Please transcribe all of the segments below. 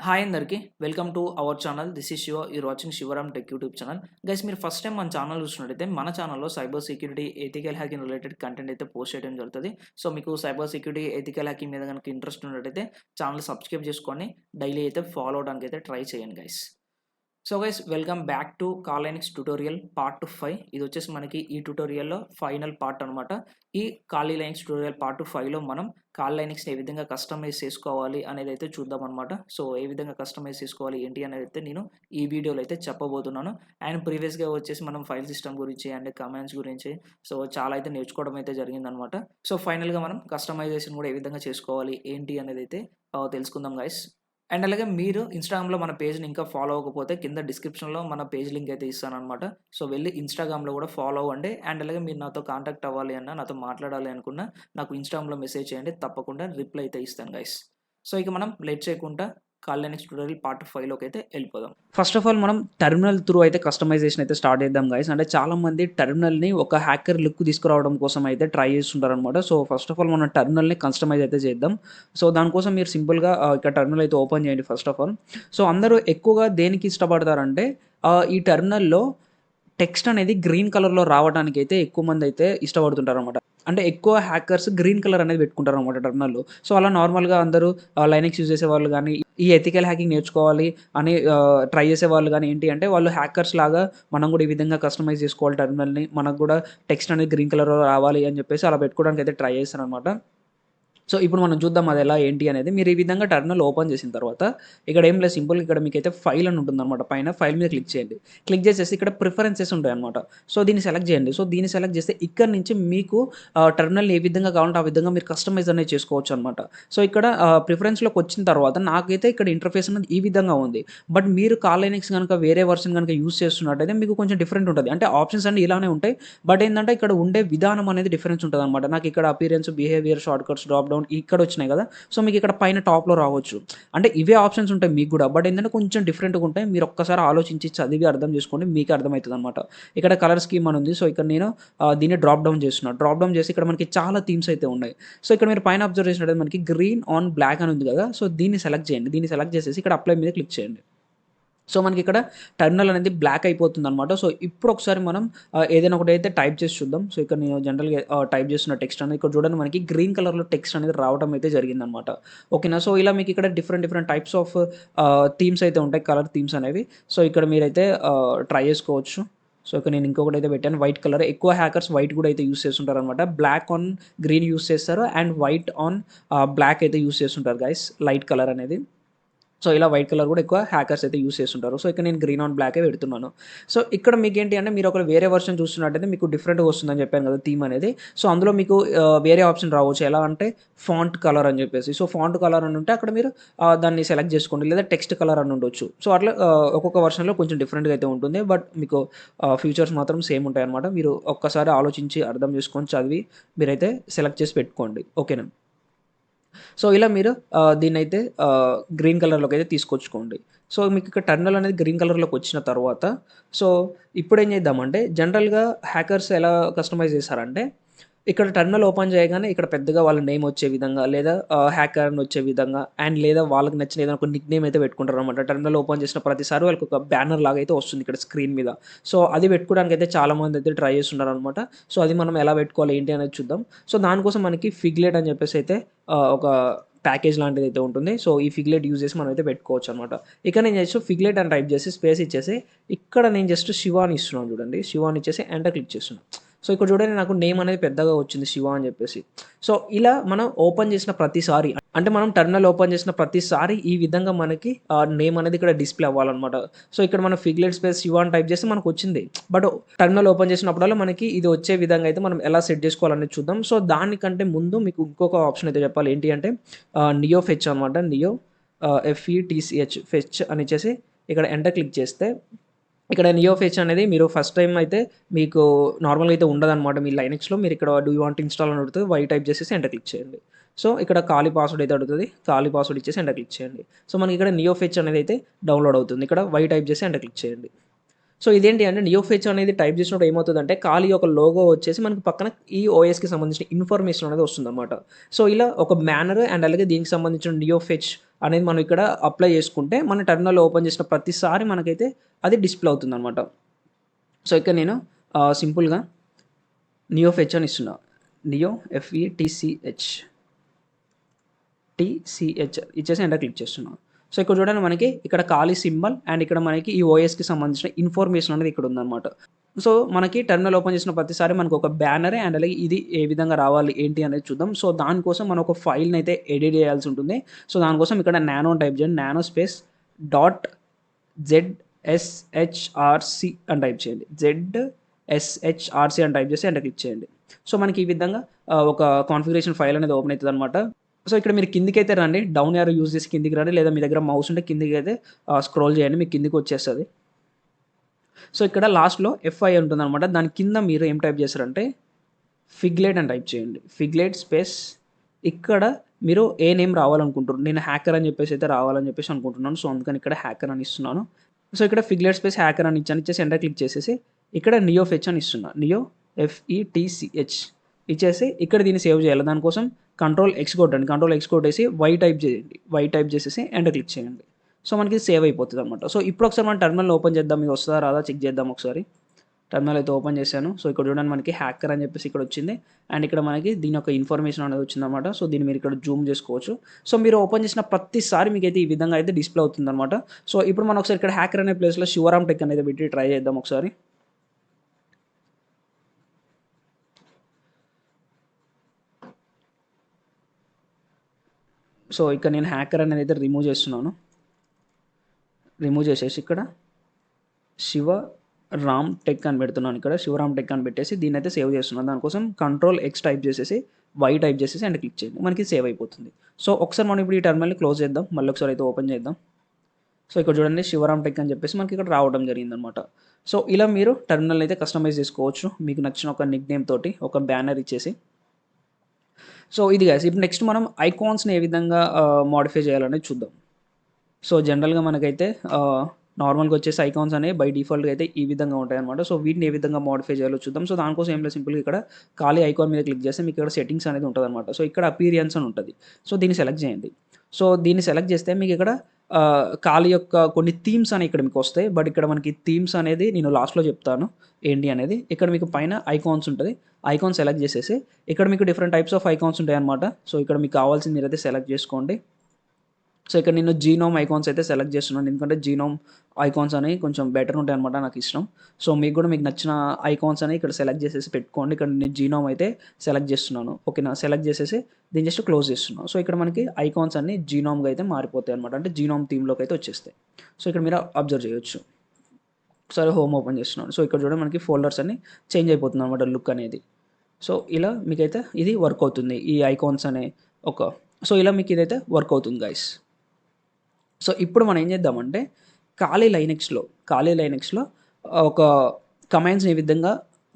Hi అందరికి welcome to our channel. This is Shiva. You're watching Shivaram tech YouTube channel. Guys మీరు first time మన channel చూసినట్టయితే మన ఛానల్లో cyber security, ethical hacking related content అయితే post చేయడం జరుగుతుంది. సో మీకు సైబర్ సెక్యూరిటీ, ఎథికల్ హ్యాకింగ్ మీద కనుక ఇంట్రెస్ట్ ఉన్నట్టయితే ఛానల్ సబ్స్క్రైబ్ చేసుకొని డైలీ అయితే ఫాలో అవడానికి అయితే ట్రై చేయండి guys. So guys welcome back to call Linux tutorial part 5. ఇది వచ్చేసి మనకి ఈ ట్యూటోరియల్లో ఫైనల్ పార్ట్ అనమాట. ఈ కాల్ లైనక్స్ ట్యూటోరియల్ పార్ట్ 5లో మనం కాల్ లైనక్స్ని ఏ విధంగా కస్టమైజ్ చేసుకోవాలి అనేది అయితే చూద్దాం అనమాట. సో ఏ విధంగా కస్టమైజ్ చేసుకోవాలి ఏంటి అనేది అయితే నేను ఈ వీడియోలో అయితే చెప్పబోతున్నాను. అండ్ ప్రీవియస్గా వచ్చేసి మనం ఫైల్ సిస్టమ్ గురించి అండ్ కమాండ్స్ గురించి సో చాలా అయితే నేర్చుకోవడం అయితే జరిగిందనమాట. సో ఫైనల్గా మనం కస్టమైజేషన్ కూడా ఏ విధంగా చేసుకోవాలి ఏంటి అనేది అయితే తెలుసుకుందాం గైస్. అండ్ అలాగే మీరు ఇన్‌స్టాగ్రామ్‌లో మన పేజ్‌ని ఇంకా ఫాలో అవ్వకపోతే కింద డిస్క్రిప్షన్‌లో మన పేజ్ లింక్ అయితే ఇస్తాననమాట. సో వెళ్లి ఇన్‌స్టాగ్రామ్‌లో కూడా ఫాలో అవ్వండి. అండ్ అలాగే మీరు నాతో కాంటాక్ట్ అవ్వాలి అన్నా, నాతో మాట్లాడాలి అనుకున్నా నాకు ఇన్‌స్టాగ్రామ్‌లో మెసేజ్ చేయండి. తప్పకుండా రిప్లై అయితే ఇస్తాను గైస్. సో ఇక మనం లేట్ చేయకుండా కాల్ లైనక్స్ ట్యూటోరియల్ పార్ట్ 5లోకి అయితే వెళ్ళిపోదాం. ఫస్ట్ ఆఫ్ ఆల్ మనం టెర్మినల్ త్రూ అయితే కస్టమైజేషన్ అయితే స్టార్ట్ చేద్దాం గైస్. అంటే చాలామంది టెర్మినల్‌ని ఒక హ్యాకర్ లుక్ తీసుకురావడం కోసం అయితే ట్రై చేస్తుంటారనమాట. సో ఫస్ట్ ఆఫ్ ఆల్ మనం టెర్మినల్‌ని కస్టమైజ్ అయితే చేద్దాం. సో దానికోసం మీరు సింపుల్‌గా ఇక్కడ టెర్మినల్ అయితే ఓపెన్ చేయండి ఫస్ట్ ఆఫ్ ఆల్. సో అందరూ ఎక్కువగా దేనికి ఇష్టపడతారంటే ఈ టెర్మినల్‌లో టెక్స్ట్ అనేది గ్రీన్ కలర్‌లో రావడానికైతే ఎక్కువ మందైతే ఇష్టపడుతుంటారనమాట. అంటే ఎక్కువ హ్యాకర్స్ గ్రీన్ కలర్ అనేది పెట్టుకుంటారనమాట టెర్మినల్‌లో. సో అలా నార్మల్‌గా అందరూ లైనక్స్ యూజ్ చేసేవాళ్ళు గానీ, ఈ ఎథికల్ హ్యాకింగ్ నేర్చుకోవాలి అని ట్రై చేసేవాళ్ళు గానీ ఏంటి అంటే, వాళ్ళు హ్యాకర్స్ లాగా మనం కూడా ఈ విధంగా కస్టమైజ్ చేసుకోవాలి టెర్మినల్‌ని. మనకు కూడా టెక్స్ట్ అనేది గ్రీన్ కలర్‌లో రావాలి అని చెప్పేసి అలా పెట్టుకోవడానికైతే ట్రై చేస్తారనమాట. సో ఇప్పుడు మనం చూద్దాం అది ఎలా ఏంటి అనేది. మీరు ఈ విధంగా టెర్మినల్ ఓపెన్ చేసిన తర్వాత ఇక్కడ ఏం లేదు, సింపుల్‌గా ఇక్కడ మీకైతే ఫైల్ అని ఉంటుందన్నమాట. పైన ఫైల్ మీద క్లిక్ చేయండి. క్లిక్ చేసేసి ఇక్కడ ప్రిఫరెన్సెస్ ఉంటాయన్నమాట. సో దీన్ని సెలెక్ట్ చేయండి. సో దీన్ని సెలెక్ట్ చేస్తే ఇక్కడ నుంచి మీకు టెర్మినల్ ఏ విధంగా కావాలంటే ఆ విధంగా మీరు కస్టమైజ్ అనేది చేసుకోవచ్చు అనమాట. సో ఇక్కడ ప్రిఫరెన్స్‌లోకి వచ్చిన తర్వాత నాకైతే ఇక్కడ ఇంటర్ఫేస్ అనేది ఈ విధంగా ఉంది. బట్ మీరు కాల్ లైనక్స్ గనుక వేరే వెర్షన్ గనుక యూజ్ చేస్తున్నట్టయితే మీకు కొంచెం డిఫరెంట్ ఉంటది. అంటే ఆప్షన్స్ అన్నీ ఇలానే ఉంటాయి. బట్ ఏందంటే ఇక్కడ ఉండే విధానం అనేది డిఫరెన్స్ ఉంటదనమాట. నాకు ఇక్కడ appearance, behaviour, shortcuts, drop down ఇక్కడ వచ్చినాయి కదా! సో మీకు ఇక్కడ పైన టాప్‌లో రావచ్చు. అంటే ఇవే ఆప్షన్స్ ఉంటాయి మీకు గూడా. బట్ ఏందంటే కొంచెం డిఫరెంట్‌గా ఉంటాయి. మీరు ఒక్కసారి ఆలోచించి చదివి అర్థం చేసుకోండి. మీకే అర్థమైతదనమాట. ఇక్కడ కలర్ స్కీమ్ అని ఉంది. సో ఇక్కడ నేను దీన్ని డ్రాప్ డౌన్ చేస్తున్నా. డ్రాప్ డౌన్ చేసి ఇక్కడ మనకి చాలా థీమ్స్ అయితే ఉన్నాయి. సో ఇక్కడ మీరు పైన అబ్జర్వ్ చేసినట్టయితే మనకి గ్రీన్ ఆన్ బ్లాక్ అని ఉంది కదా! సో దీన్ని సెలెక్ట్ చేయండి. దీన్ని సెలెక్ట్ చేసేసి ఇక్కడ అప్లై మీద క్లిక్ చేయండి. సో మనకిక్కడ టెర్మినల్ అనేది బ్లాక్ అయిపోతుందనమాట. సో ఇప్పుడు ఒకసారి మనం ఏదైనా ఒకటైతే టైప్ చేసి చూద్దాం. సో ఇక్కడ నేను జనరల్‌గా టైప్ చేస్తున్న టెక్స్ట్ అనేది ఇక్కడ చూడండి మనకి గ్రీన్ కలర్‌లో టెక్స్ట్ అనేది రావడం అయితే జరిగిందనమాట. ఓకేనా. సో ఇలా మీకు ఇక్కడ different different types of themes అయితే ఉంటాయి. కలర్ థీమ్స్ అనేవి. సో ఇక్కడ మీరైతే ట్రై చేసుకోవచ్చు. సో ఇక్కడ నేను ఇంకొకటైతే పెట్టాను వైట్ కలర్. ఎక్కువ హ్యాకర్స్ వైట్ కూడా అయితే యూజ్ చేస్తుంటారనమాట. బ్లాక్ ఆన్ గ్రీన్ యూజ్ చేస్తారు. అండ్ వైట్ ఆన్ బ్లాక్ అయితే యూజ్ చేస్తుంటారు గైస్. లైట్ కలర్ అనేది. సో ఇలా వైట్ కలర్ కూడా ఎక్కువ హ్యాకర్స్ అయితే యూజ్ చేస్తుంటారు. సో ఇక్కడ నేను గ్రీన్ ఆన్ బ్లాకే పెడుతున్నాను. సో ఇక్కడ మీకేంటి అంటే మీరు ఒక వేరే వెర్షన్ చూస్తున్నట్టయితే మీకు డిఫరెంట్‌గా వస్తుందని చెప్పాను కదా థీమ్ అనేది. సో అందులో మీకు వేరే ఆప్షన్ రావచ్చు. ఎలా అంటే ఫాంట్ కలర్ అని చెప్పేసి. సో ఫాంట్ కలర్ అని ఉంటే అక్కడ మీరు దాన్ని సెలెక్ట్ చేసుకోండి. లేదా టెక్స్ట్ కలర్ అని ఉండొచ్చు. సో అట్లా ఒక్కొక్క వెర్షన్‌లో కొంచెం డిఫరెంట్‌గా అయితే ఉంటుంది. బట్ మీకు ఫీచర్స్ మాత్రం సేమ్ ఉంటాయన్నమాట. మీరు ఒక్కసారి ఆలోచించి అర్థం చేసుకొని చదివి మీరైతే సెలెక్ట్ చేసి పెట్టుకోండి. ఓకేనా. సో ఇలా మీరు దీన్నైతే గ్రీన్ కలర్‌లోకి అయితే తీసుకొచ్చుకోండి. సో మీకు ఇక్కడ టర్మినల్ అనేది గ్రీన్ కలర్‌లోకి వచ్చిన తర్వాత సో ఇప్పుడేం చేద్దామంటే జనరల్‌గా హ్యాకర్స్ ఎలా కస్టమైజ్ చేశారంటే ఇక్కడ టర్మినల్ ఓపెన్ చేయగానే ఇక్కడ పెద్దగా వాళ్ళ నేమ్ వచ్చే విధంగా లేదా హ్యాకర్ అని వచ్చే విధంగా అండ్ లేదా వాళ్ళకి నచ్చిన ఏదైనా ఒక నిక్ నేమ్ అయితే పెట్టుకుంటారనమాట. టర్మినల్ ఓపెన్ చేసిన ప్రతిసారి వాళ్ళకి ఒక బ్యానర్ లాగా అయితే వస్తుంది ఇక్కడ స్క్రీన్ మీద. సో అది పెట్టుకోవడానికి అయితే చాలామంది అయితే ట్రై చేస్తున్నారనమాట. సో అది మనం ఎలా పెట్టుకోవాలి ఏంటి అనేది చూద్దాం. సో దానికోసం మనకి ఫిగ్లెట్ అని చెప్పేసి అయితే ఒక ప్యాకేజ్ లాంటిది అయితే ఉంటుంది. సో ఈ ఫిగ్లెట్ యూజ్ చేసి మనం అయితే పెట్టుకోవచ్చు అనమాట. ఇక నేను జస్ట్ ఫిగ్లెట్ అని టైప్ చేసి స్పేస్ ఇచ్చేసి ఇక్కడ నేను జస్ట్ శివ అని ఇస్తున్నాను చూడండి. శివ అని ఇచ్చేసి ఎంటర్ క్లిక్ చేస్తున్నాను. సో ఇక్కడ చూడండి నాకు నేమ్ అనేది పెద్దగా వచ్చింది శివ అని చెప్పేసి. సో ఇలా మనం ఓపెన్ చేసిన ప్రతిసారి అంటే మనం టెర్మినల్ ఓపెన్ చేసిన ప్రతిసారి ఈ విధంగా మనకి నేమ్ అనేది ఇక్కడ డిస్‌ప్లే అవ్వాలన్నమాట. సో ఇక్కడ మనం ఫిగ్లెట్ స్పేస్ శివ అని టైప్ చేస్తే మనకు వచ్చింది. బట్ టెర్మినల్ ఓపెన్ చేసినప్పుడల్లా మనకి ఇది వచ్చే విధంగా అయితే మనం ఎలా సెట్ చేసుకోవాలనేది చూద్దాం. సో దానికంటే ముందు మీకు ఇంకొక ఆప్షన్ అయితే చెప్పాలి. ఏంటి అంటే నియో ఫెచ్ అనమాట. నియో FETCH ఫెచ్ అని ఇచ్చేసి ఇక్కడ ఎంటర్ క్లిక్ చేస్తే ఇక్కడ నియో ఫెచ్ అనేది మీరు ఫస్ట్ టైమ్ అయితే మీకు నార్మల్‌గా అయితే ఉండదనమాట. మీ లైనక్స్‌లో మీరు ఇక్కడ డూ యూ వాంట్ ఇన్‌స్టాల్ అని అడుగుతది. వై టైప్ చేసేసి ఎంటర్ క్లిక్ చేయండి. సో ఇక్కడ ఖాళీ పాస్వర్డ్ అయితే అడుగుతది. ఖాళీ పాస్వర్డ్ ఇచ్చేసి ఎంటర్ క్లిక్ చేయండి. సో మనకి ఇక్కడ నియో ఫెచ్ అనేది అయితే డౌన్‌లోడ్ అవుతుంది. ఇక్కడ వై టైప్ చేసి ఎంటర్ క్లిక్ చేయండి. సో ఇదేంటి అంటే నియో ఫెచ్ అనేది టైప్ చేసినప్పుడు ఏమవుతుందంటే ఖాళీ ఒక లోగో వచ్చేసి మనకి పక్కన ఈ ఓఎస్కి సంబంధించిన ఇన్ఫర్మేషన్ అనేది వస్తుందన్నమాట. సో ఇలా ఒక బ్యానర్ అండ్ అలాగే దీనికి సంబంధించిన నియో ఫెచ్ అనేది మనం ఇక్కడ అప్లై చేసుకుంటే మన టెర్మినల్ ఓపెన్ చేసిన ప్రతిసారి మనకైతే అది డిస్ప్లే అవుతుందన్నమాట. సో ఇక్కడ నేను సింపుల్గా నియో ఫెచ్ అని ఇస్తున్నా. నియో టీసీహెచ్ ఇచ్చేసి ఎంటర్ క్లిక్ చేస్తున్నాను. సో ఇక్కడ చూడండి మనకి ఇక్కడ ఖాళీ సింబల్ అండ్ ఇక్కడ మనకి ఈ ఓఎస్కి సంబంధించిన ఇన్ఫర్మేషన్ అనేది ఇక్కడ ఉందన్నమాట. సో మనకి టెర్మినల్ ఓపెన్ చేసిన ప్రతిసారి మనకు ఒక బ్యానర్ అండ్ అలాగే ఇది ఏ విధంగా రావాలి ఏంటి అనేది చూద్దాం. సో దానికోసం మనం ఒక ఫైల్ని అయితే ఎడిట్ చేయాల్సి ఉంటుంది. సో దానికోసం ఇక్కడ నానో టైప్ చేయండి. నానో స్పేస్ డాట్ ZSHRC అని టైప్ చేయండి. ZSHRC అని టైప్ చేసి ఎంటర్ క్లిక్ చేయండి. సో మనకి ఈ విధంగా ఒక కాన్ఫిగరేషన్ ఫైల్ అనేది ఓపెన్ అవుతుంది అనమాట. సో ఇక్కడ మీరు కిందికైతే రండి, డౌన్ యారో యూజ్ చేసి కిందికి రండి, లేదా మీ దగ్గర మౌస్ ఉంటే కిందికి అయితే స్క్రోల్ చేయండి, మీకు కిందికి వచ్చేస్తుంది. సో ఇక్కడ లాస్ట్లో FI ఉంటుంది అనమాట. దాని కింద మీరు ఏం టైప్ చేస్తారంటే ఫిగ్లెట్ అని టైప్ చేయండి. ఫిగ్లెట్ స్పేస్ ఇక్కడ మీరు ఏ నేమ్ రావాలనుకుంటున్నారు. నేను హ్యాకర్ అని చెప్పేసి అయితే రావాలని చెప్పేసి అనుకుంటున్నాను. సో అందుకని ఇక్కడ హ్యాకర్ అని ఇస్తున్నాను. సో ఇక్కడ ఫిగ్లెట్ స్పేస్ హ్యాకర్ అని ఇచ్చేసి ఎంటర్ క్లిక్ చేసేసి ఇక్కడ నియో ఫెచ్ అని ఇస్తున్నా. నియో FETCH ఇచ్చేసి ఇక్కడ దీన్ని సేవ్ చేయాలి. దానికోసం Ctrl+X కొట్టండి. Ctrl+X కొట్టేసి Y టైప్ చేయండి. Y టైప్ చేసేసి ఎంటర్ క్లిక్ చేయండి. సో మనకి సేవ్ అయిపోతుంది అనమాట. సో ఇప్పుడు ఒకసారి మనం టెర్మినల్ ఓపెన్ చేద్దాం. ఇది వస్తుందా రాదా చెక్ చేద్దాం ఒకసారి. టెర్మినల్ అయితే ఓపెన్ చేశాను. సో ఇక్కడ చూడండి మనకి హ్యాకర్ అని చెప్పేసి ఇక్కడ వచ్చింది అండ్ ఇక్కడ మనకి దీని యొక్క ఇన్ఫర్మేషన్ అనేది వచ్చిందన్నమాట. సో దీన్ని మీరు ఇక్కడ జూమ్ చేసుకోవచ్చు. సో మీరు ఓపెన్ చేసిన ప్రతిసారి మీకు అయితే ఈ విధంగా అయితే డిస్ప్లే అవుతుందన్నమాట. సో ఇప్పుడు మనం ఒకసారి ఇక్కడ హ్యాకర్ అనే ప్లేస్లో శివరామ్ టెక్ అనేది పెట్టి ట్రై చేద్దాం ఒకసారి. సో ఇక్కడ నేను హ్యాకర్ అనేది అయితే రిమూవ్ చేస్తున్నాను. రిమూవ్ చేసేసి ఇక్కడ శివరామ్ టెక్ అని పెడుతున్నాను. ఇక్కడ శివరామ్ టెక్ అని పెట్టేసి దీన్ని అయితే సేవ్ చేస్తున్నాను. దానికోసం Ctrl+X టైప్ చేసేసి Y టైప్ చేసేసి అండ్ క్లిక్ చేయండి. మనకి సేవ్ అయిపోతుంది. సో ఒకసారి మనం ఇప్పుడు ఈ టెర్మినల్ని క్లోజ్ చేద్దాం. మళ్ళీ ఒకసారి అయితే ఓపెన్ చేద్దాం. సో ఇక్కడ చూడండి శివరామ్ టెక్ అని చెప్పేసి మనకి ఇక్కడ రావడం జరిగిందనమాట. సో ఇలా మీరు టెర్మినల్ అయితే కస్టమైజ్ చేసుకోవచ్చు మీకు నచ్చిన ఒక నిక్ నేమ్ తోటి ఒక బ్యానర్ ఇచ్చేసి. సో ఇది గైస్ ఇప్పుడు నెక్స్ట్ మనం ఐకాన్స్ని ఏ విధంగా మోడిఫై చేయాలనేది చూద్దాం. సో జనరల్గా మనకైతే నార్మల్గా వచ్చేసి ఐకాన్స్ అనేవి బై డిఫాల్ట్గా అయితే ఈ విధంగా ఉంటాయి అనమాట. సో వీటిని ఏ విధంగా మోడిఫై చేయాలో చూద్దాం. సో దానికోసం ఏం లేదు, సింపుల్గా ఇక్కడ ఖాళీ ఐకాన్ మీద క్లిక్ చేస్తే మీకు ఇక్కడ సెట్టింగ్స్ అనేది ఉంటుంది అనమాట. సో ఇక్కడ అపీరియన్స్ అని ఉంటుంది. సో దీన్ని సెలెక్ట్ చేయండి. సో దీన్ని సెలెక్ట్ చేస్తే మీకు ఇక్కడ ఖాళీ యొక్క కొన్ని థీమ్స్ అనేవి ఇక్కడ మీకు వస్తాయి. బట్ ఇక్కడ మనకి థీమ్స్ అనేది నేను లాస్ట్లో చెప్తాను ఏంటి అనేది. ఇక్కడ మీకు పైన ఐకాన్స్ ఉంటుంది. ఐకాన్ సెలెక్ట్ చేసేసి ఇక్కడ మీకు డిఫరెంట్ టైప్స్ ఆఫ్ ఐకాన్స్ ఉంటాయి అనమాట. సో ఇక్కడ మీకు కావాల్సింది మీరైతే సెలెక్ట్ చేసుకోండి. సో ఇక్కడ నేను జీనోమ్ ఐకాన్స్ అయితే సెలెక్ట్ చేస్తున్నాను, ఎందుకంటే జీనోమ్ ఐకాన్స్ అనేవి కొంచెం బెటర్ ఉంటాయి అనమాట, నాకు ఇష్టం. సో మీకు కూడా మీకు నచ్చిన ఐకాన్స్ అనేవి ఇక్కడ సెలెక్ట్ చేసేసి పెట్టుకోండి. ఇక్కడ నేను జీనోమ్ అయితే సెలెక్ట్ చేస్తున్నాను. ఓకేనా, సెలెక్ట్ చేసేసి దీన్ని జస్ట్ క్లోజ్ చేస్తున్నాను. సో ఇక్కడ మనకి ఐకాన్స్ అన్ని జీనోమ్గా అయితే మారిపోతాయి అనమాట, అంటే జీనోమ్ థీమ్లోకి అయితే వచ్చేస్తాయి. సో ఇక్కడ మీరు అబ్జర్వ్ చేయొచ్చు. ఒకసారి హోమ్ ఓపెన్ చేస్తున్నాను. సో ఇక్కడ చూడండి మనకి ఫోల్డర్స్ అన్ని చేంజ్ అయిపోతుంది అనమాట, లుక్ అనేది. సో ఇలా మీకైతే ఇది వర్క్ అవుతుంది, ఈ ఐకాన్స్ అనే సో ఇలా మీకు ఇదైతే వర్క్ అవుతుంది గైస్. సో ఇప్పుడు మనం ఏం చేద్దామంటే ఖాళీ లైనెక్స్లో ఒక కమాండ్స్ని ఏ విధంగా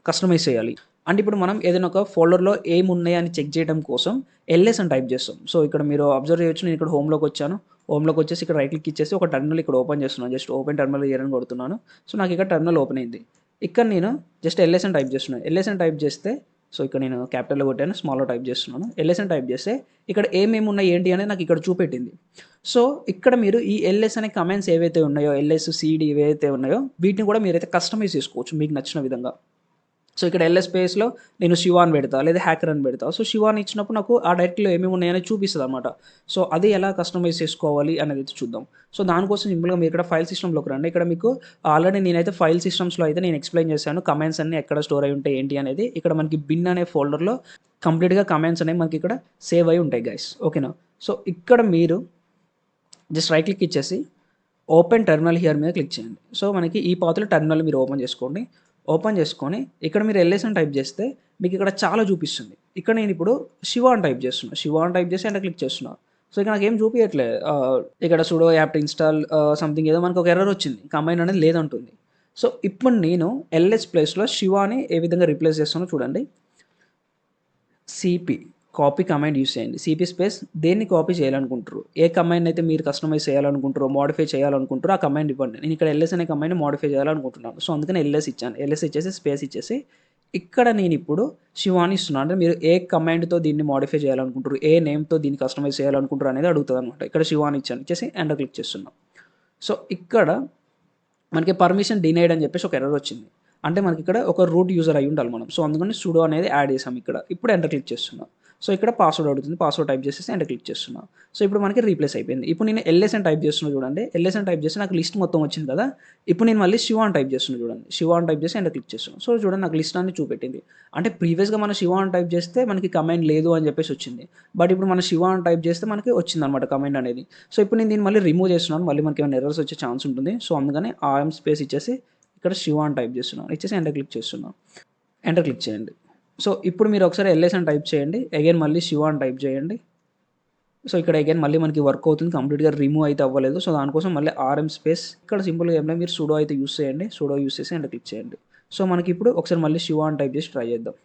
కస్టమైజ్ చేయాలి అంటే ఇప్పుడు మనం ఏదైనా ఒక ఫోల్డర్లో ఏమున్నాయి అని చెక్ చేయడం కోసం LS అని టైప్ చేస్తాం. సో ఇక్కడ మీరు అబ్జర్వ్ చేయొచ్చు, నేను ఇక్కడ హోమ్లోకి వచ్చాను. హోమ్లోకి వచ్చేసి ఇక్కడ రైట్ క్లిక్ ఇచ్చేసి ఒక టర్మినల్ ఇక్కడ ఓపెన్ చేస్తున్నాను. జస్ట్ ఓపెన్ టర్మినల్ ఇయర్ అని కొడుతున్నాను. సో నాకు ఇక్కడ టర్మినల్ ఓపెన్ అయింది. ఇక్కడ నేను జస్ట్ LS అని టైప్ చేస్తున్నాను. LS అని టైప్ చేస్తే సో ఇక్కడ నేను క్యాపిటల్లో కొట్టాను, స్మాల్లో టైప్ చేస్తున్నాను. LS అని టైప్ చేస్తే ఇక్కడ ఏమేమి ఉన్నాయి ఏంటి అనేది నాకు ఇక్కడ చూపెట్టింది. సో ఇక్కడ మీరు ఈ LS అనే కమాండ్స్ ఏవైతే ఉన్నాయో, LS CD ఏవైతే ఉన్నాయో వీటిని కూడా మీరైతే కస్టమైజ్ చేసుకోవచ్చు మీకు నచ్చిన విధంగా. సో ఇక్కడ LS స్పేస్లో నేను శివ అని పెడతా, లేదా హ్యాకర్ అని పెడతా. సో శివ అని ఇచ్చినప్పుడు నాకు ఆ డైరెక్ట్లో ఏమేమి ఉన్నాయని చూపిస్తుంది అనమాట. సో అది ఎలా కస్టమైజ్ చేసుకోవాలి అనేది చూద్దాం. సో దానికోసం సింపుల్గా మీరు ఇక్కడ ఫైల్ సిస్టంలోకి రండి. ఇక్కడ మీకు ఆల్రెడీ నేనైతే ఫైల్ సిస్టమ్స్లో అయితే నేను ఎక్స్ప్లెయిన్ చేశాను కమాండ్స్ అన్ని ఎక్కడ స్టోర్ అయి ఉంటాయి ఏంటి అనేది. ఇక్కడ మనకి బిన్ అనే ఫోల్డర్లో కంప్లీట్గా కమాండ్స్ అనేవి మనకి ఇక్కడ సేవ్ అయి ఉంటాయి గైస్. ఓకేనా, సో ఇక్కడ మీరు జస్ట్ రైట్ క్లిక్ ఇచ్చేసి ఓపెన్ టెర్మినల్ హియర్ మీద క్లిక్ చేయండి. సో మనకి ఈ పాత్రలో టెర్మినల్ మీరు ఓపెన్ చేసుకోండి. ఓపెన్ చేసుకొని ఇక్కడ మీరు LS అని టైప్ చేస్తే మీకు ఇక్కడ చాలా చూపిస్తుంది. ఇక్కడ నేను ఇప్పుడు శివ అని టైప్ చేస్తున్నాను. శివ అని టైప్ చేసి అంటే క్లిక్ చేస్తున్నాను. సో ఇక్కడ నాకు ఏం చూపించట్లేదు. ఇక్కడ సుడో యాప్ ఇన్స్టాల్ సంథింగ్ ఏదో మనకు ఒక ఎర్రర్ వచ్చింది, కంబైన్ అనేది లేదంటుంది. సో ఇప్పుడు నేను LS ప్లేస్లో శివాని ఏ విధంగా రీప్లేస్ చేస్తానో చూడండి. CP కాపీ కమాండ్ యూస్ చేయండి. సిపి స్పేస్ దేన్ని కాపీ చేయాలనుకుంటారు, ఏ కమాండ్ అయితే మీరు కస్టమైజ్ చేయాలనుకుంటారో, మోడిఫై చేయాలనుకుంటారో ఆ కమాండ్ ఇవ్వండి. నేను ఇక్కడ ఎల్ఎస్ అనే కమాండ్ని మోడిఫై చేయాలనుకుంటున్నాను. సో అందుకని ఎల్ఎస్ ఇచ్చాను. ఎల్ఎస్ ఇచ్చేసి స్పేస్ ఇచ్చేసి ఇక్కడ నేను ఇప్పుడు శివాని ఇస్తున్నాను. అంటే మీరు ఏ కమాండ్తో దీన్ని మోడిఫై చేయాలనుకుంటారు, ఏ నేమ్తో దీన్ని కస్టమైజ్ చేయాలనుకుంటారు అనేది అడుగుతుంది అనమాట. ఇక్కడ శివాని ఇచ్చాను, ఇచ్చేసి ఎంటర్ క్లిక్ చేస్తున్నాం. సో ఇక్కడ మనకి పర్మిషన్ డినైడ్ అని చెప్పేసి ఒక ఎర్రర్ వచ్చింది. అంటే మనకి ఇక్కడ ఒక రూట్ యూజర్ అయి ఉండాలి మనం. సో అందుకని సుడో అనేది యాడ్ చేసాం ఇక్కడ. ఇప్పుడు ఎంటర్ క్లిక్ చేస్తున్నాం. సో ఇక్కడ పాస్వర్డ్ అడుగుతుంది, పాస్వర్డ్ టైప్ చేసేసి ఎంటర్ క్లిక్ చేస్తున్నాం. సో ఇప్పుడు మనకి రీప్లేస్ అయిపోయింది. ఇప్పుడు నేను ఎల్ఎస్ అని టైప్ చేస్తున్నా చూడండి. ఎల్ఎస్ అని టైప్ చేసి నాకు లిస్ట్ మొత్తం వచ్చింది కదా. ఇప్పుడు నేను మళ్ళీ శివ అని టైప్ చేస్తున్నా చూడండి. శివ అని టైప్ చేసి ఎంటర్ క్లిక్ చేస్తున్నాం. సో చూడండి నాకు లిస్ట్ అన్ని చూపెట్టింది. అంటే ప్రీవియస్గా మన శివ అని టైప్ చేస్తే మనకి కమాండ్ లేదు అని చెప్పేసి వచ్చింది. బట్ ఇప్పుడు మన శివ అని టైప్ చేస్తే మనకి వచ్చింది అనమాట కమాండ్ అనేది. సో ఇప్పుడు నేను దీన్ని మళ్ళీ రిమూవ్ చేస్తున్నాను. మళ్ళీ మనకి ఏమైనా ఎర్రర్స్ వచ్చే ఛాన్స్ ఉంటుంది. సో అందుకని ఆఎం స్పేస్ ఇచ్చేసి ఇక్కడ శివ అని టైప్ చేస్తున్నాను, ఇచ్చేసి ఎంటర్ క్లిక్ చేస్తున్నాను. ఎంటర్ క్లిక్ చేయండి. సో ఇప్పుడు మీరు ఒకసారి ఎల్ఎస్ అని టైప్ చేయండి, అగైన్ మళ్ళీ శివ అని టైప్ చేయండి. సో ఇక్కడ అగైన్ మళ్ళీ మనకి వర్క్ అవుతుంది, కంప్లీట్గా రిమూవ్ అయితే అవ్వలేదు. సో దానికోసం మళ్ళీ ఆర్ఎం స్పేస్ ఇక్కడ సింపుల్గా ఏమైనా మీరు సుడో అయితే యూస్ చేయండి. సుడో యూస్ చేసి ఎంటర్ క్లిక్ చేయండి. సో మనకి ఇప్పుడు ఒకసారి మళ్ళీ శివ అని టైప్ చేసి ట్రై చేద్దాం.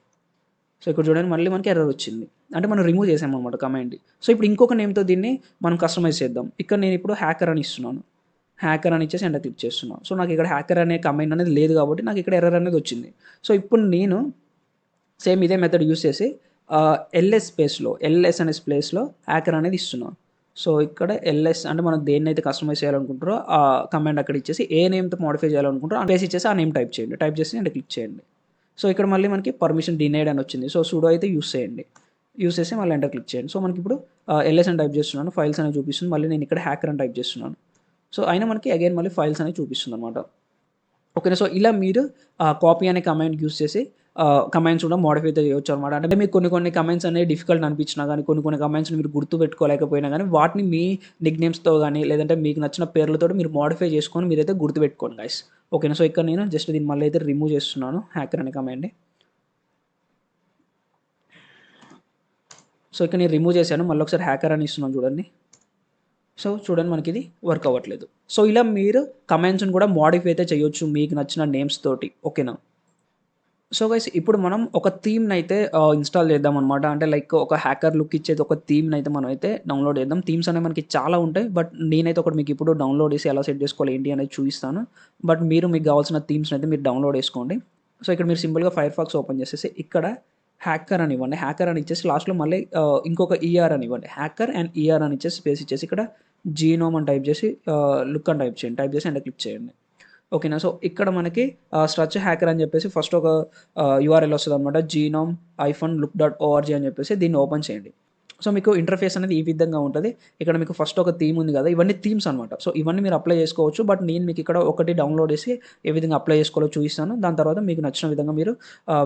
సో ఇక్కడ చూడండి మళ్ళీ మనకి ఎర్రర్ వచ్చింది. అంటే మనం రిమూవ్ చేసాం అనమాట కమాండ్. సో ఇప్పుడు ఇంకొక నేమ్తో దీన్ని మనం కస్టమైజ్ చేద్దాం. ఇక్కడ నేను ఇప్పుడు హ్యాకర్ అని ఇస్తున్నాను. హ్యాకర్ అని ఇచ్చేసి ఎంటర్ క్లిక్ చేస్తున్నాను. సో నాకు ఇక్కడ హ్యాకర్ అనే కమాండ్ అనేది లేదు కాబట్టి నాకు ఇక్కడ ఎర్రర్ అనేది వచ్చింది. సో ఇప్పుడు నేను సేమ్ ఇదే మెథడ్ యూస్ చేసి ఎల్ఎస్ స్పేస్లో ఎల్ఎస్ అనే ప్లేస్లో హ్యాకర్ అనేది ఇస్తున్నాను. సో ఇక్కడ ఎల్ఎస్ అంటే మనం దేన్నైతే కస్టమైజ్ చేయాలనుకుంటారో ఆ కమాండ్ అక్కడ ఇచ్చేసి ఏ నేమ్తో మోడిఫై చేయాలనుకుంటారో ఆ ప్లేస్ ఇచ్చేసి ఆ నేమ్ టైప్ చేయండి. టైప్ చేసి ఎంటర్ క్లిక్ చేయండి. సో ఇక్కడ మళ్ళీ మనకి పర్మిషన్ డినైడ్ అని వచ్చింది. సో సుడో అయితే యూస్ చేయండి. యూస్ చేసి మళ్ళీ ఎంటర్ క్లిక్ చేయండి. సో మనకి ఇప్పుడు ఎల్ఎస్ అని టైప్ చేస్తున్నాను, ఫైల్స్ అనేవి చూపిస్తుంది. మళ్ళీ నేను ఇక్కడ హ్యాకర్ అని టైప్ చేస్తున్నాను. సో అయినా మనకి అగైన్ మళ్ళీ ఫైల్స్ అనేవి చూపిస్తుంది అనమాట. ఓకేనా. సో ఇలా మీరు కాపీ అనే కమాండ్ యూస్ చేసి కమాండ్స్ కూడా మోడిఫై అయితే చేయొచ్చు అనమాట. అంటే మీకు కొన్ని కమాండ్స్ అనేవి డిఫికల్ట్ అనిపించినా కానీ, కొన్ని కమాండ్స్ని మీరు గుర్తు పెట్టుకోలేకపోయినా కానీ, వాటిని మీ నిక్ నేమ్స్తో కానీ లేదంటే మీకు నచ్చిన పేర్లతో మీరు మోడిఫై చేసుకొని మీరైతే గుర్తుపెట్టుకోండి గైస్. ఓకేనా. సో ఇక్కడ నేను జస్ట్ దీన్ని మళ్ళీ అయితే రిమూవ్ చేస్తున్నాను హ్యాకర్ అనే కమాండ్ని. సో ఇక్కడ నేను రిమూవ్ చేశాను, మళ్ళీ ఒకసారి హ్యాకర్ అని ఇస్తున్నాను చూడండి. సో చూడండి మనకి ఇది వర్క్ అవ్వట్లేదు. సో ఇలా మీరు కమాండ్స్ని కూడా మోడిఫై అయితే చేయొచ్చు మీకు నచ్చిన నేమ్స్ తోటి. ఓకేనా. సో గైస్ ఇప్పుడు మనం ఒక థీమ్ని అయితే ఇన్స్టాల్ చేద్దాం అనమాట. అంటే లైక్ ఒక హ్యాకర్ లుక్ ఇచ్చేది ఒక థీమ్ని అయితే మనం అయితే డౌన్లోడ్ చేద్దాం. థీమ్స్ అనేవి మనకి చాలా ఉంటాయి, బట్ నేనైతే ఒకటి మీకు ఇప్పుడు డౌన్లోడ్ చేసి ఎలా సెట్ చేసుకోవాలి ఏంటి అనేది చూపిస్తాను. బట్ మీకు కావాల్సిన థీమ్స్ని అయితే మీరు డౌన్లోడ్ చేసుకోండి. సో ఇక్కడ మీరు సింపుల్గా ఫైర్ ఫాక్స్ ఓపెన్ చేసేసి ఇక్కడ హ్యాకర్ అని ఇవ్వండి. హ్యాకర్ అని ఇచ్చేసి లాస్ట్లో మళ్ళీ ఇంకొక ఈఆర్ అని ఇవ్వండి. హ్యాకర్ అండ్ ఈఆర్ అని ఇచ్చేసి స్పేస్ ఇచ్చేసి ఇక్కడ జీనోమ్ అని టైప్ చేసి లుక్ అని టైప్ చేయండి. టైప్ చేసి ఎంటర్ క్లిక్ చేయండి. ఓకేనా. సో ఇక్కడ మనకి స్ట్రచ్ హ్యాకర్ అని చెప్పేసి ఫస్ట్ ఒక యూఆర్ఎల్ వస్తుంది అనమాట. జీనోమ్ -look.org అని చెప్పేసి దీన్ని ఓపెన్ చేయండి. సో మీకు ఇంటర్ఫేస్ అనేది ఈ విధంగా ఉంటుంది. ఇక్కడ మీకు ఫస్ట్ ఒక థీమ్ ఉంది కదా, ఇవన్నీ థీమ్స్ అనమాట. సో ఇవన్నీ మీరు అప్లై చేసుకోవచ్చు. బట్ నేను మీకు ఇక్కడ ఒకటి డౌన్లోడ్ చేసి ఏ విధంగా అప్లై చేసుకోవాలో చూపిస్తాను. దాని తర్వాత మీకు నచ్చిన విధంగా మీరు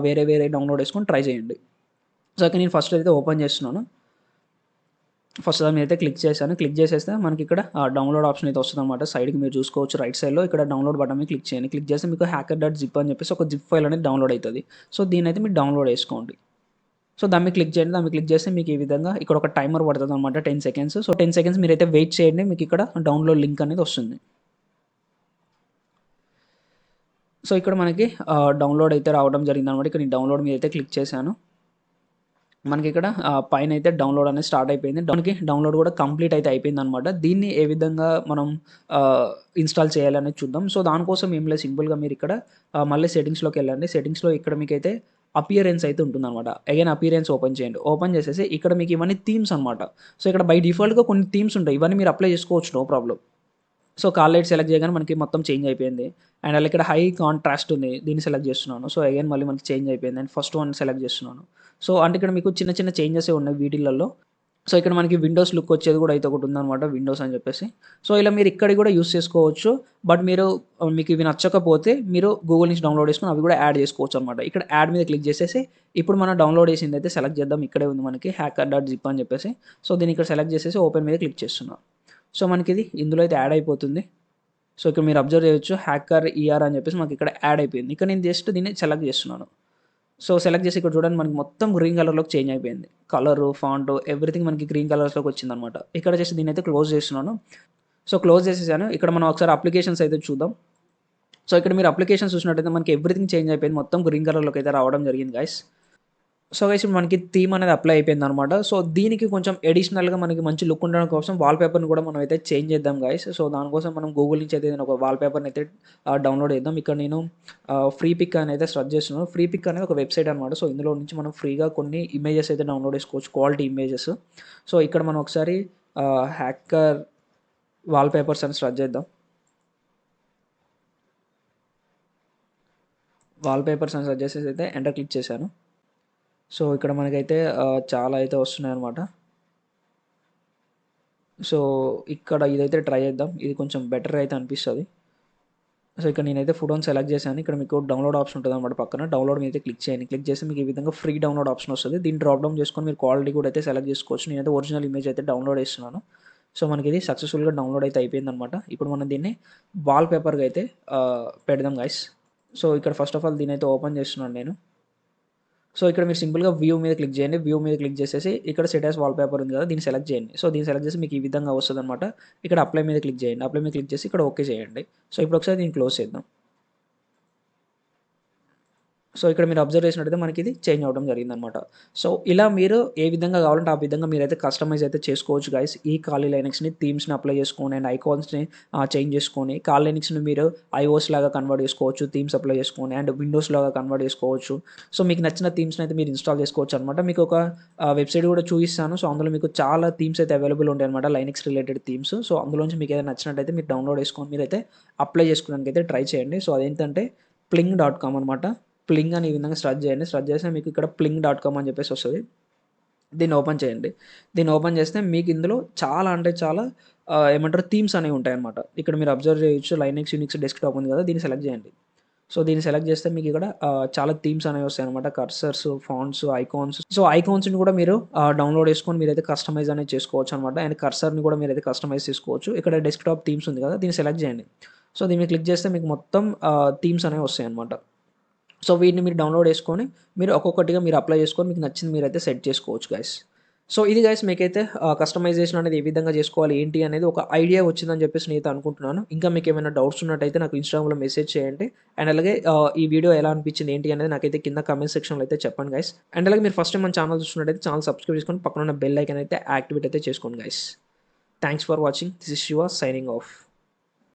వేరే డౌన్లోడ్ చేసుకొని ట్రై చేయండి. సో ఇక్కడ నేను ఫస్ట్ అయితే ఓపెన్ చేస్తున్నాను. ఫస్ట్ దాన్ని అయితే క్లిక్ చేశాను. క్లిక్ చేసేస్తే మనకి ఇక్కడ డౌన్లోడ్ ఆప్షన్ అయితే వస్తుంది అనమాట. సైడ్కి మీరు చూసుకోవచ్చు రైట్ సైడ్లో ఇక్కడ డౌన్లోడ్ బటన్ మీద క్లిక్ చేయండి. క్లిక్ చేస్తే మీకు hacker.zip అని చెప్పేసి ఒక జిప్ ఫైల్ అనేది డౌన్లోడ్ అవుతుంది. సో దీని అయితే మీరు డౌన్లోడ్ చేసుకోండి. సో దాన్ని క్లిక్ చేయండి. దాన్ని క్లిక్ చేస్తే మీకు ఈ విధంగా ఇక్కడ ఒక టైమర్ పడుతుంది అనమాట 10 సెకండ్స్. సో 10 సెకండ్స్ మీరైతే వెయిట్ చేయండి. మీకు ఇక్కడ డౌన్లోడ్ లింక్ అనేది వస్తుంది. సో ఇక్కడ మనకి డౌన్లోడ్ అయితే రావడం జరిగింది అనమాట. ఇక్కడ నేను డౌన్లోడ్ మీద అయితే క్లిక్ చేశాను. మనకి ఇక్కడ పైన అయితే డౌన్లోడ్ అనేది స్టార్ట్ అయిపోయింది. మనకి డౌన్లోడ్ కూడా కంప్లీట్ అయితే అయిపోయింది అనమాట. దీన్ని ఏ విధంగా మనం ఇన్స్టాల్ చేయాలనేది చూద్దాం. సో దానికోసం ఏం లేదు, సింపుల్గా మీరు ఇక్కడ మళ్ళీ సెట్టింగ్స్లోకి వెళ్ళండి. సెట్టింగ్స్లో ఇక్కడ మీకైతే అపియరెన్స్ అయితే ఉంటుందన్నమాట. అగైన్ అపియరెన్స్ ఓపెన్ చేయండి. ఓపెన్ చేసేసి ఇక్కడ మీకు ఇవన్నీ థీమ్స్ అనమాట. సో ఇక్కడ బై డిఫాల్ట్గా కొన్ని థీమ్స్ ఉంటాయి. ఇవన్నీ మీరు అప్లై చేసుకోవచ్చు, no problem. So call light select చేయగానే మనకి మొత్తం చేంజ్ అయిపోయింది. అండ్ అలా ఇక్కడ హై కాంట్రాస్ట్ ఉంది, దీన్ని సెలెక్ట్ చేస్తున్నాను. సో అగైన్ మళ్ళీ మనకి చేంజ్ అయిపోయింది. అండ్ ఫస్ట్ వన్ సెలెక్ట్ చేస్తున్నాను. సో అంటే ఇక్కడ మీకు చిన్న చేంజెస్ ఉన్నాయి వీటిలలో. సో ఇక్కడ మనకి విండోస్ లుక్ వచ్చేది కూడా అయితే ఒకటి ఉందన్నమాట, విండోస్ అని చెప్పేసి. సో ఇలా మీరు ఇక్కడ కూడా యూస్ చేసుకోవచ్చు. బట్ మీకు ఇవి నచ్చకపోతే మీరు గూగుల్ నుంచి డౌన్లోడ్ చేసుకుని అవి కూడా యాడ్ చేసుకోవచ్చు అనమాట. ఇక్కడ యాడ్ మీద క్లిక్ చేసేసి ఇప్పుడు మనం డౌన్లోడ్ చేసింది అయితే సెలెక్ట్ చేద్దాం. ఇక్కడే ఉంది మనకి hacker.zip అని చెప్పేసి. సో దీన్ని ఇక్కడ సెలెక్ట్ చేసేసి ఓపెన్ మీద క్లిక్ చేస్తున్నాం. సో మనకి ఇది ఇందులో అయితే యాడ్ అయిపోతుంది. సో ఇక్కడ మీరు అబ్జర్వ్ చేయొచ్చు హ్యాకర్ ఈఆర్ అని చెప్పేసి మనకి ఇక్కడ యాడ్ అయిపోయింది. ఇక్కడ నేను జస్ట్ దీన్ని సెలెక్ట్ చేస్తున్నాను. సో సెలెక్ట్ చేసి ఇక్కడ చూడండి మనకి మొత్తం గ్రీన్ కలర్లోకి చేంజ్ అయిపోయింది. కలరు, ఫాంట్, ఎవ్రీథింగ్ మనకి గ్రీన్ కలర్స్లోకి వచ్చిందనమాట. ఇక్కడ చేసి దీన్ని అయితే క్లోజ్ చేస్తున్నాను. సో క్లోజ్ చేసేసాను. ఇక్కడ మనం ఒకసారి అప్లికేషన్స్ అయితే చూద్దాం. సో ఇక్కడ మీరు అప్లికేషన్స్ చూసినట్టయితే మనకి ఎవ్రీథింగ్ చేంజ్ అయిపోయింది. మొత్తం గ్రీన్ కలర్లోకి అయితే రావడం జరిగింది గైస్. సో గైస్ ఇప్పుడు మనకి థీమ్ అనేది అప్లై అయిపోయిందనమాట. సో దీనికి కొంచెం అడిషనల్‌గా మనకి మంచి లుక్ ఉండడం కోసం వాల్‌పేపర్‌ని కూడా మనం అయితే చేంజ్ చేద్దాం గైస్. సో దానికోసం మనం గూగుల్ నుంచి అయితే ఏదైనా ఒక వాల్‌పేపర్‌ని అయితే డౌన్‌లోడ్ చేద్దాం. ఇక్కడ నేను ఫ్రీ పిక్ అని అయితే సెర్చ్ చేస్తున్నాను. ఫ్రీ పిక్ అనేది ఒక వెబ్‌సైట్ అనమాట. సో ఇందులో నుంచి మనం ఫ్రీగా కొన్ని ఇమేజెస్ అయితే డౌన్‌లోడ్ చేసుకోవచ్చు. Quality images. సో ఇక్కడ మనం ఒకసారి హ్యాకర్ వాల్‌పేపర్స్ అని సెర్చ్ చేద్దాం. వాల్‌పేపర్స్ అని సెర్చ్ చేసేసి అయితే ఎంటర్ క్లిక్ చేశాను. సో ఇక్కడ మనకైతే చాలా అయితే వస్తున్నాయన్నమాట. సో ఇక్కడ ఇదైతే ట్రై చేద్దాం. ఇది కొంచెం బెటర్ అయితే అనిపిస్తది. సో ఇక్కడ నేనైతే ఫోటోని సెలెక్ట్ చేశాను. ఇక్కడ మీకు డౌన్‌లోడ్ ఆప్షన్ ఉంటదన్నమాట పక్కన. డౌన్‌లోడ్ మీద అయితే క్లిక్ చేయండి. క్లిక్ చేస్తే మీకు ఈ విధంగా ఫ్రీ డౌన్‌లోడ్ ఆప్షన్ వస్తది. దీన్ని డ్రాప్ డౌన్ చేసుకొని మీరు క్వాలిటీ కూడా అయితే సెలెక్ట్ చేసుకోవచ్చు. నేనైతే ఒరిజినల్ ఇమేజ్ అయితే డౌన్‌లోడ్ చేస్తున్నాను. సో మనకిది సక్సెస్‌ఫుల్‌గా డౌన్‌లోడ్ అయితే అయిపోయిందన్నమాట. ఇప్పుడు మనం దీన్ని వాల్‌పేపర్‌గా అయితే పెడదాం గైస్. సో ఇక్కడ ఫస్ట్ ఆఫ్ ఆల్ దీన్నైతే ఓపెన్ చేస్తున్నాను నేను. సో ఇక్కడ మీరు సింపుల్‌గా వ్యూ మీద క్లిక్ చేయండి. వ్యూ మీద క్లిక్ చేసేసి ఇక్కడ సెట్ యాస్ వాల్‌పేపర్ ఉంది కదా! దీన్ని సెలెక్ట్ చేయండి. సో దీన్ని సెలెక్ట్ చేసి మీకు ఈ విధంగా వస్తదనమాట. ఇక్కడ అప్లై మీద క్లిక్ చేయండి. అప్లై మీద క్లిక్ చేసి ఇక్కడ ఓకే చేయండి. సో ఇప్పుడు ఒకసారి దీన్ని క్లోజ్ చేద్దాం. సో ఇక్కడ మీరు అబ్జర్వ్ చేసినట్టయితే మనకి ఇది చేంజ్ అవ్వడం జరిగిందనమాట. సో ఇలా మీరు ఏ విధంగా కావాలంటే ఆ విధంగా మీరైతే కస్టమైజ్ అయితే చేసుకోవచ్చు గైస్. ఈ కాలీ లైనక్స్‌ని థీమ్స్‌ని అప్లై చేసుకొని అండ్ ఐకాన్స్‌ని చేంజ్ చేసుకొని కాలీ లైనక్స్‌ని మీరు ఐఓఎస్ లాగా కన్వర్ట్ చేసుకోవచ్చు. థీమ్స్ అప్లై చేసుకొని అండ్ విండోస్ లాగా కన్వర్ట్ చేసుకోవచ్చు. సో మీకు నచ్చిన థీమ్స్‌ని అయితే మీరు ఇన్‌స్టాల్ చేసుకోవచ్చు అనమాట. మీకు ఒక వెబ్‌సైట్ కూడా చూపిస్తాను. సో అందులో మీకు చాలా థీమ్స్ అయితే అవైలబుల్ ఉంటాయన్నమాట. Linux related themes. సో అందులోంచి మీకు ఏదైనా నచ్చినట్టయితే మీరు డౌన్‌లోడ్ చేసుకొని మీరైతే అప్లై చేసుకోవడానికి అయితే ట్రై చేయండి. సో అదేంటంటే ప్లింగ్.com అనమాట. ప్లింగ్ అని ఈ విధంగా సెర్చ్ చేయండి. సెర్చ్ చేస్తే మీకు ఇక్కడ ప్లింగ్.com అని చెప్పేసి వస్తది. దీన్ని ఓపెన్ చేయండి. దీన్ని ఓపెన్ చేస్తే మీకు ఇందులో చాలా అంటే చాలా ఏమంటారు థీమ్స్ అనేవి ఉంటాయన్నమాట. ఇక్కడ మీరు అబ్జర్వ్ చేయొచ్చు లైనక్స్, యూనిక్స్ డెస్క్‌టాప్ ఉంది కదా! దీన్ని సెలెక్ట్ చేయండి. సో దీన్ని సెలెక్ట్ చేస్తే మీకు ఇక్కడ చాలా థీమ్స్ అనేవి వస్తాయన్నమాట. Cursors, fonts, icons. సో ఐకాన్స్‌ని కూడా మీరు డౌన్‌లోడ్ చేసుకొని మీరైతే కస్టమైజ్ అనేది చేసుకోవచ్చన్నమాట. అండ్ కర్సర్‌ని కూడా మీరైతే కస్టమైజ్ చేసుకోవచ్చు. ఇక్కడ డెస్క్‌టాప్ థీమ్స్ ఉంది కదా! దీన్ని సెలెక్ట్ చేయండి. సో దీని మీద క్లిక్ చేస్తే మీకు మొత్తం థీమ్స్ అనేవి వస్తాయన్నమాట. సో వీటిని మీరు డౌన్‌లోడ్ చేసుకొని మీరు ఒక్కొక్కటిగా మీరు అప్లై చేసుకొని మీకు నచ్చింది మీరైతే సెట్ చేసుకోవచ్చు గైస్. సో ఇది గైస్ మీకైతే కస్టమైజేషన్ అనేది ఏ విధంగా చేసుకోవాలి ఏంటి అనేది ఒక ఐడియా వచ్చిందని చెప్పేసి నేనైతే అనుకుంటున్నాను. ఇంకా మీకేమైనా డౌట్స్ ఉన్నట్టయితే నాకు ఇన్‌స్టాగ్రామ్‌లో మెసేజ్ చేయండి. అండ్ అలాగే ఈ వీడియో ఎలా అనిపించింది ఏంటి అనేది నాకైతే కింద కామెంట్ సెక్షన్‌లో అయితే చెప్పండి గైస్. అండ్ అలాగే మీరు ఫస్ట్ టైమ్ మన ఛానల్ చూస్తున్నట్టయితే ఛానల్ సబ్స్క్రైబ్ చేసుకొని పక్కన ఉన్న బెల్ ఐకాన్ అయితే యాక్టివేట్ అయితే చేసుకోండి guys. Thanks for watching. This is Shiva signing off.